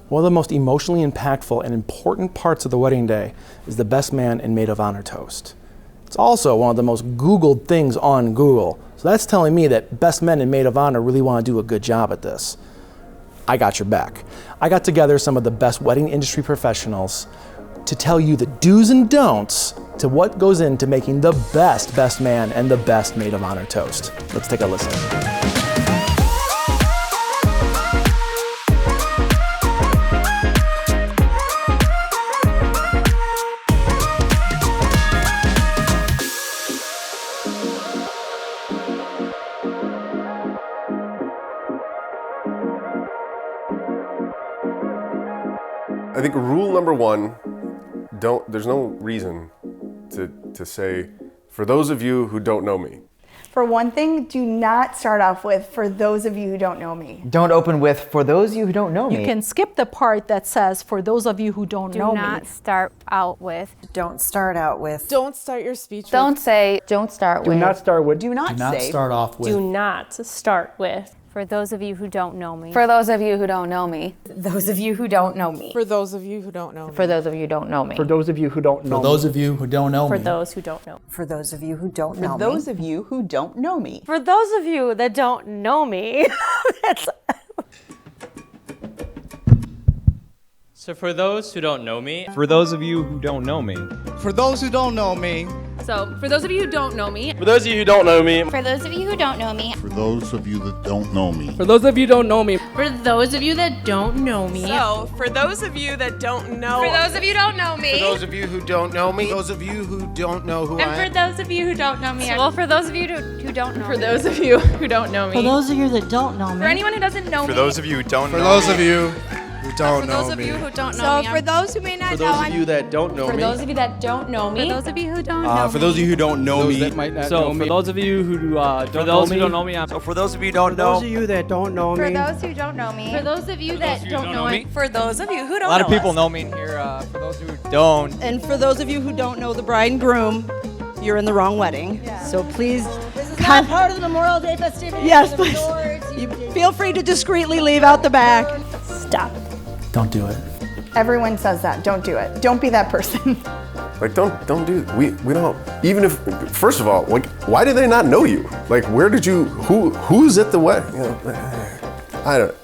One of the most emotionally impactful and important parts of the wedding day is the best man and maid of honor toast. It's also one of the most Googled things on Google. So that's telling me that best men and maid of honor really want to do a good job at this. I got your back. I got together some of the best wedding industry professionals to tell you the do's and don'ts to what goes into making the best man and the best maid of honor toast. Let's take a listen. I think rule number one, there's no reason to say, for those of you who don't know me. For one thing, do not start off with, for those of you who don't know me. Don't open with, for those of you who don't know me. You can skip the part that says, for those of you who don't know me. Do not start out with. Don't start out with. Don't start your speech Don't with. say, don't start with. Do not start with. Do not say. Start off with. Do not start with. For those of you who don't know me. For those of you who don't know me. Those of you who don't know me. For those of you who don't know me. For those of you who don't know me. For those of you who don't know For those of you who don't know For me. those who don't know. For those of you who don't know For me. those of you who don't know me. For those of you that don't know me. So for those who don't know me. For those of you who don't know me. For those who don't know me. So, for those of you who don't know me. For those of you who don't know me. For those of you who don't know me. For those of you that don't know me. For those of you who don't know me. For those of you that don't know me. So, for those of you that don't know. For those of you who don't know me. For those of you who don't know me. For those of you who don't know who I am. And for those of you who don't know me. Well, for those of you who don't know For those of you who don't know me. For those of you that don't know me. For anyone who doesn't know me. For those of you who don't know me. For those of you who don't know me. For those of you who don't know me. So, for those who may not know. For those of you that don't know me. For those of you that don't know me. For those of you who don't know me. For those of you who don't know me. That might not So know for me. those of you who don't know me. So for those of you who don't know. For those of you that don't know For me. those who don't know me. For those of you that don't know me. For those of you who don't know A lot of people us. know me in here. For those who don't. And for those of you who don't know the bride and groom, you're in the wrong wedding. So please. This is not part of the Memorial Day festivities. Yes, please. You feel free to discreetly leave out the back. Stop. Don't do it. Everyone says that. Don't do it. Don't be that person. Like, don't do it. We don't, even if, first of all, like, why do they not know you? Like, where did you, who's at the wedding? You know, I don't.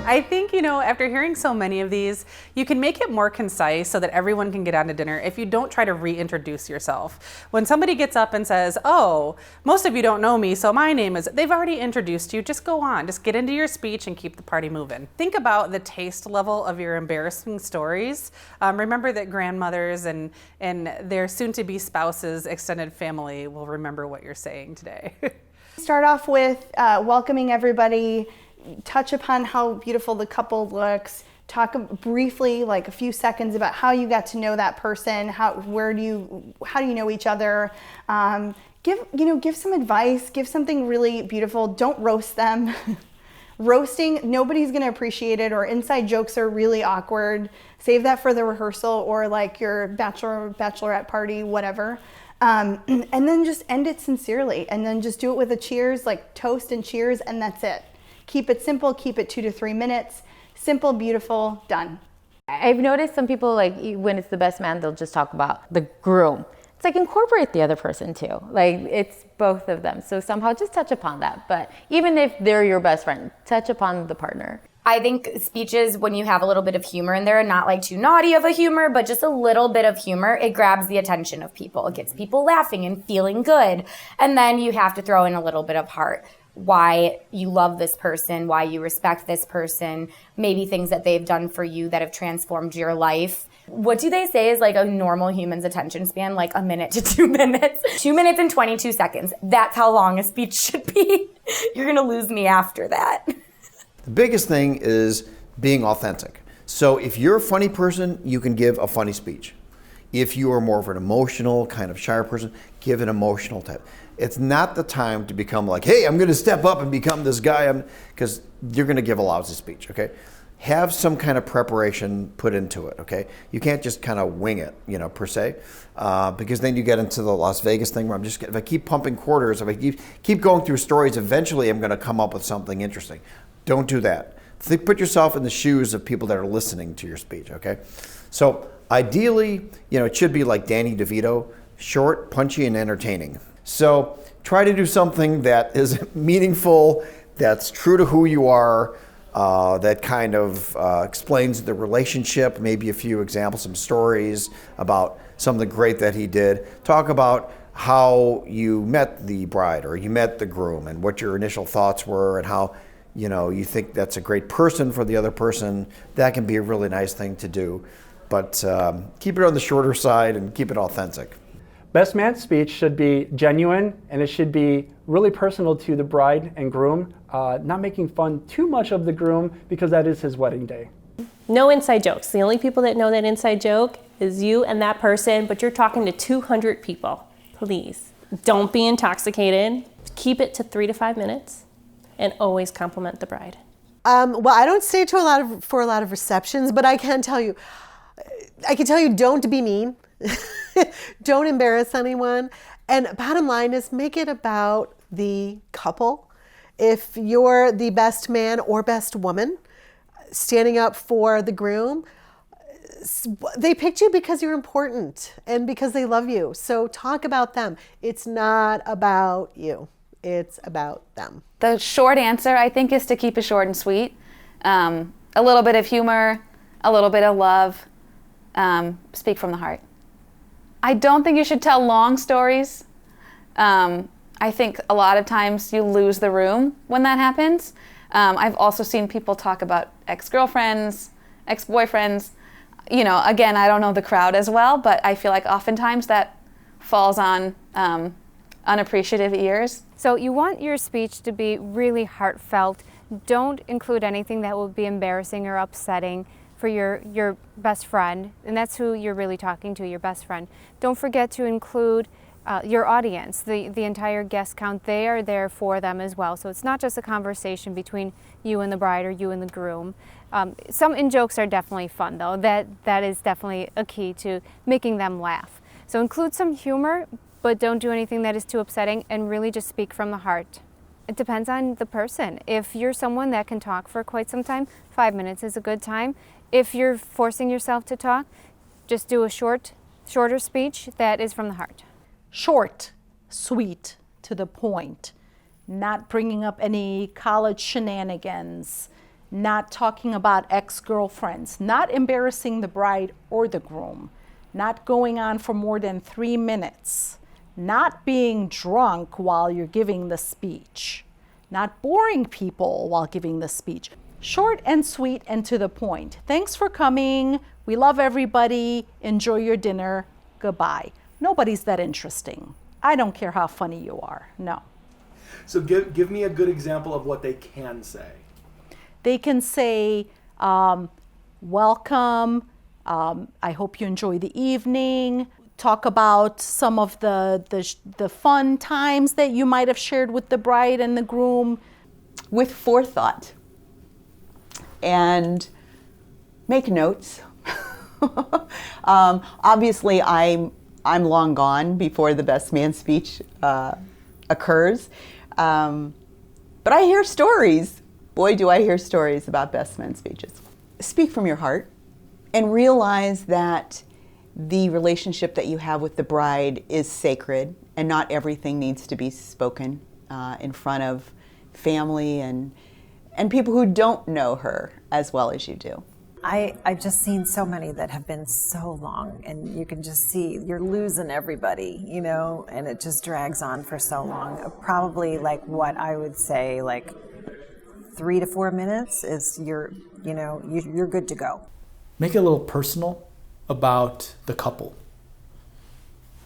I think, after hearing so many of these, you can make it more concise so that everyone can get out to dinner if you don't try to reintroduce yourself. When somebody gets up and says, oh, most of you don't know me, so my name is, they've already introduced you, just go on. Just get into your speech and keep the party moving. Think about the taste level of your embarrassing stories. Remember that grandmothers and their soon-to-be spouses, extended family will remember what you're saying today. Start off with welcoming everybody. Touch upon how beautiful the couple looks. Talk briefly, like a few seconds, about how you got to know that person. How do you know each other? Give some advice. Give something really beautiful. Don't roast them. Roasting, nobody's gonna appreciate it, or inside jokes are really awkward. Save that for the rehearsal or like your bachelorette party, whatever. And then just end it sincerely, and then just do it with a cheers, like toast and cheers, and that's it. Keep it simple, keep it 2 to 3 minutes. Simple, beautiful, done. I've noticed some people, like, when it's the best man, they'll just talk about the groom. It's like, incorporate the other person too. Like, it's both of them. So somehow just touch upon that. But even if they're your best friend, touch upon the partner. I think speeches, when you have a little bit of humor in there, not like too naughty of a humor, but just a little bit of humor, it grabs the attention of people. It gets people laughing and feeling good. And then you have to throw in a little bit of heart. Why you love this person, why you respect this person, maybe things that they've done for you that have transformed your life. What do they say is like a normal human's attention span? Like 1 minute to 2 minutes. 2 minutes and 22 seconds. That's how long a speech should be. You're gonna lose me after that. The biggest thing is being authentic. So if you're a funny person, you can give a funny speech. If you are more of an emotional, kind of shy person, give an emotional type. It's not the time to become like, hey, I'm going to step up and become this guy, because you're going to give a lousy speech, okay? Have some kind of preparation put into it, okay? You can't just kind of wing it, per se, because then you get into the Las Vegas thing where if I keep pumping quarters, if I keep going through stories, eventually I'm going to come up with something interesting. Don't do that. Put yourself in the shoes of people that are listening to your speech, okay? So ideally, it should be like Danny DeVito, short, punchy, and entertaining. So try to do something that is meaningful, that's true to who you are, that kind of explains the relationship, maybe a few examples, some stories about something great that he did. Talk about how you met the bride or you met the groom and what your initial thoughts were and how you think that's a great person for the other person. That can be a really nice thing to do. But keep it on the shorter side and keep it authentic. Best man speech should be genuine, and it should be really personal to the bride and groom, not making fun too much of the groom because that is his wedding day. No inside jokes. The only people that know that inside joke is you and that person, but you're talking to 200 people. Please, don't be intoxicated. Keep it to 3 to 5 minutes, and always compliment the bride. Well, I don't stay to for a lot of receptions, but I can tell you, don't be mean. Don't embarrass anyone. And bottom line is make it about the couple. If you're the best man or best woman standing up for the groom, they picked you because you're important and because they love you. So talk about them. It's not about you. It's about them. The short answer, I think, is to keep it short and sweet. A little bit of humor, a little bit of love. Speak from the heart. I don't think you should tell long stories. I think a lot of times you lose the room when that happens. I've also seen people talk about ex-girlfriends, ex-boyfriends. Again, I don't know the crowd as well, but I feel like oftentimes that falls on unappreciative ears. So you want your speech to be really heartfelt. Don't include anything that will be embarrassing or upsetting for your best friend, and that's who you're really talking to, your best friend. Don't forget to include your audience, the entire guest count. They are there for them as well. So it's not just a conversation between you and the bride or you and the groom. Some in-jokes are definitely fun though. That is definitely a key to making them laugh. So include some humor, but don't do anything that is too upsetting, and really just speak from the heart. It depends on the person. If you're someone that can talk for quite some time, 5 minutes is a good time. If you're forcing yourself to talk, just do a shorter speech that is from the heart. Short, sweet, to the point, not bringing up any college shenanigans, not talking about ex-girlfriends, not embarrassing the bride or the groom, not going on for more than 3 minutes, not being drunk while you're giving the speech, not boring people while giving the speech. Short and sweet and to the point. Thanks for coming. We love everybody. Enjoy your dinner. Goodbye. Nobody's that interesting. I don't care how funny you are. No. So give me a good example of what they can say. They can say, welcome. I hope you enjoy the evening. Talk about some of the fun times that you might have shared with the bride and the groom. With forethought. And make notes. Obviously, I'm long gone before the best man speech occurs. But I hear stories. Boy, do I hear stories about best man speeches. Speak from your heart and realize that the relationship that you have with the bride is sacred, and not everything needs to be spoken in front of family and people who don't know her as well as you do. I've just seen so many that have been so long, and you can just see you're losing everybody, and it just drags on for so long. Probably like what I would say, like 3 to 4 minutes is you're good to go. Make it a little personal about the couple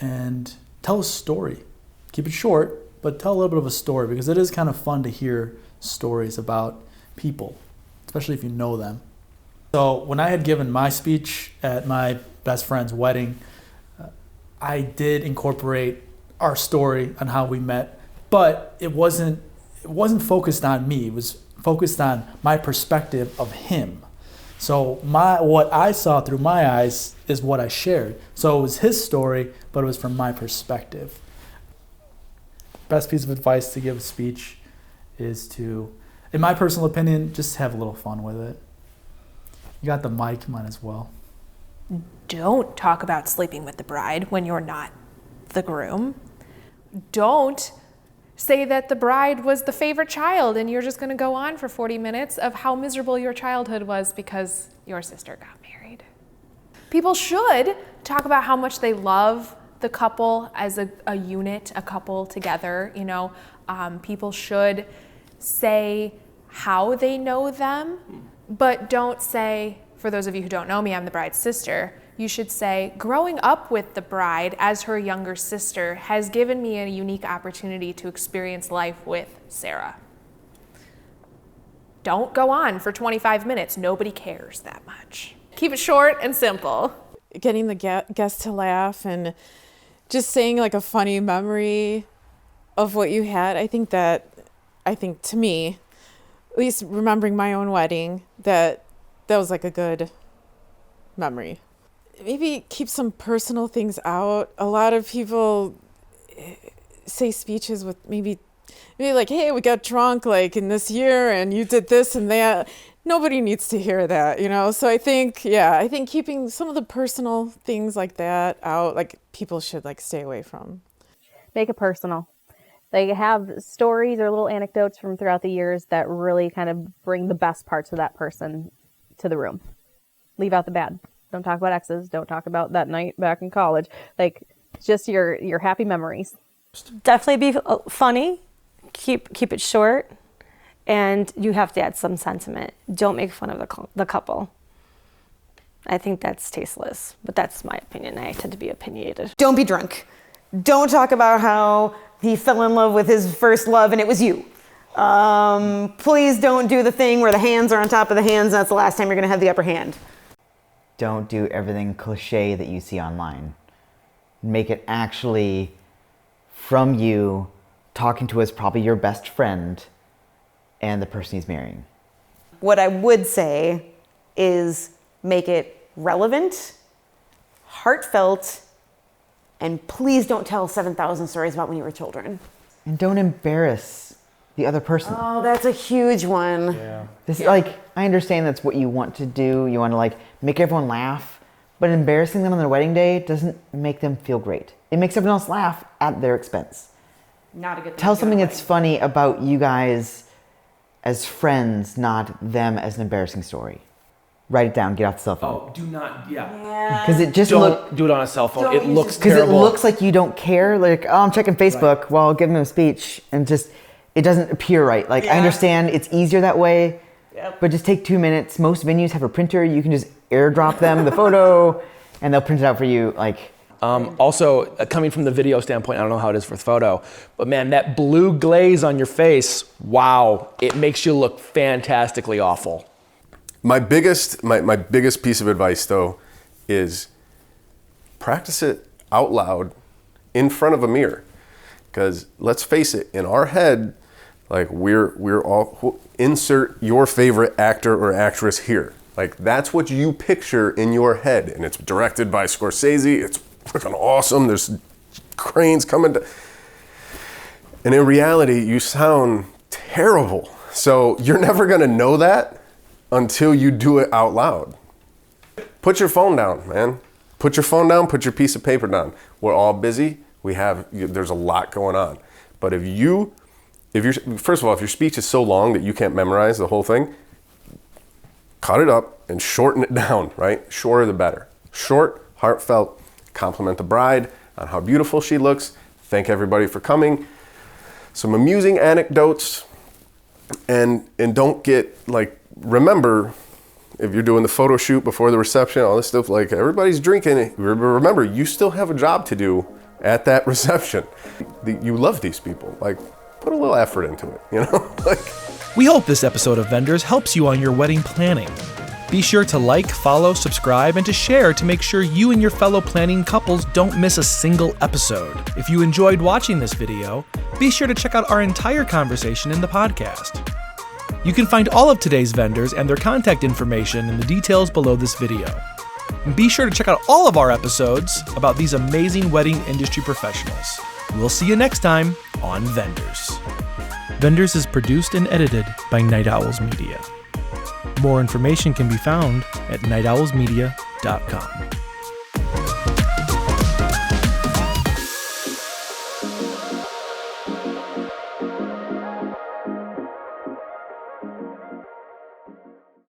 and tell a story. Keep it short, but tell a little bit of a story, because it is kind of fun to hear stories about people, especially if you know them. So when I had given my speech at my best friend's wedding, I did incorporate our story on how we met, but it wasn't focused on me. It was focused on my perspective of him. So what I saw through my eyes is what I shared. So it was his story, but it was from my perspective. Best piece of advice to give a speech is to In my personal opinion, just have a little fun with it. You got the mic, might as well. Don't talk about sleeping with the bride when you're not the groom. Don't say that the bride was the favorite child and you're just going to go on for 40 minutes of how miserable your childhood was because your sister got married. People should talk about how much they love the couple as a unit, a couple together. You know, people should say how they know them, but don't say, for those of you who don't know me, I'm the bride's sister. You should say, growing up with the bride as her younger sister has given me a unique opportunity to experience life with Sarah. Don't go on for 25 minutes. Nobody cares that much. Keep it short and simple. Getting the guests to laugh and just saying like a funny memory of what you had. I think to me, at least remembering my own wedding, that was like a good memory. Maybe keep some personal things out. A lot of people say speeches with maybe like, hey, we got drunk like in this year and you did this and that. Nobody needs to hear that, you know? So I think keeping some of the personal things like that out, like people should like stay away from. Make it personal. Like have stories or little anecdotes from throughout the years that really kind of bring the best parts of that person to the room. Leave out the bad. Don't talk about exes. Don't talk about that night back in college. Like just your happy memories. Definitely be funny. Keep it short. And you have to add some sentiment. Don't make fun of the couple. I think that's tasteless, but that's my opinion. I tend to be opinionated. Don't be drunk. Don't talk about how he fell in love with his first love and it was you. Please don't do the thing where the hands are on top of the hands and that's the last time you're going to have the upper hand. Don't do everything cliche that you see online. Make it actually from you talking to us, probably your best friend and the person he's marrying. What I would say is make it relevant, heartfelt, and please don't tell 7,000 stories about when you were children. And don't embarrass the other person. Oh, that's a huge one. Yeah. Like, I understand that's what you want to do. You want to like make everyone laugh, but embarrassing them on their wedding day doesn't make them feel great. It makes everyone else laugh at their expense. Not a good thing. Tell something that's funny about you guys as friends, not them as an embarrassing story. Write it down, get off the cell phone. Oh, do not, yeah. Because it just don't do it on a cell phone. It looks because terrible. it looks like you don't care. Like, oh, I'm checking Facebook while giving them a speech, and just it doesn't appear right. Like, I understand it's easier that way, but just take 2 minutes. Most venues have a printer. You can just airdrop them the photo, and they'll print it out for you. Like, also, coming from the video standpoint, I don't know how it is for photo, but man, that blue glaze on your face, wow, it makes you look fantastically awful. My biggest piece of advice though is practice it out loud in front of a mirror. Because let's face it, in our head, like we're all, insert your favorite actor or actress here. Like that's what you picture in your head, and it's directed by Scorsese. It's freaking awesome. There's cranes coming to, and in reality, you sound terrible. So you're never gonna know that until you do it out loud. Put your phone down, man. Put your phone down, put your piece of paper down. We're all busy. There's a lot going on. But if first of all, if your speech is so long that you can't memorize the whole thing, cut it up and shorten it down, right? Shorter the better. Short, heartfelt, compliment the bride on how beautiful she looks, thank everybody for coming, some amusing anecdotes, and don't get like, remember, if you're doing the photo shoot before the reception, all this stuff, like everybody's drinking, remember, you still have a job to do at that reception. You love these people, like put a little effort into it, you know? We hope this episode of Vendors helps you on your wedding planning. Be sure to like, follow, subscribe, and to share to make sure you and your fellow planning couples don't miss a single episode. If you enjoyed watching this video, be sure to check out our entire conversation in the podcast. You can find all of today's vendors and their contact information in the details below this video. And be sure to check out all of our episodes about these amazing wedding industry professionals. We'll see you next time on Vendors. Vendors is produced and edited by Night Owls Media. More information can be found at nightowlsmedia.com.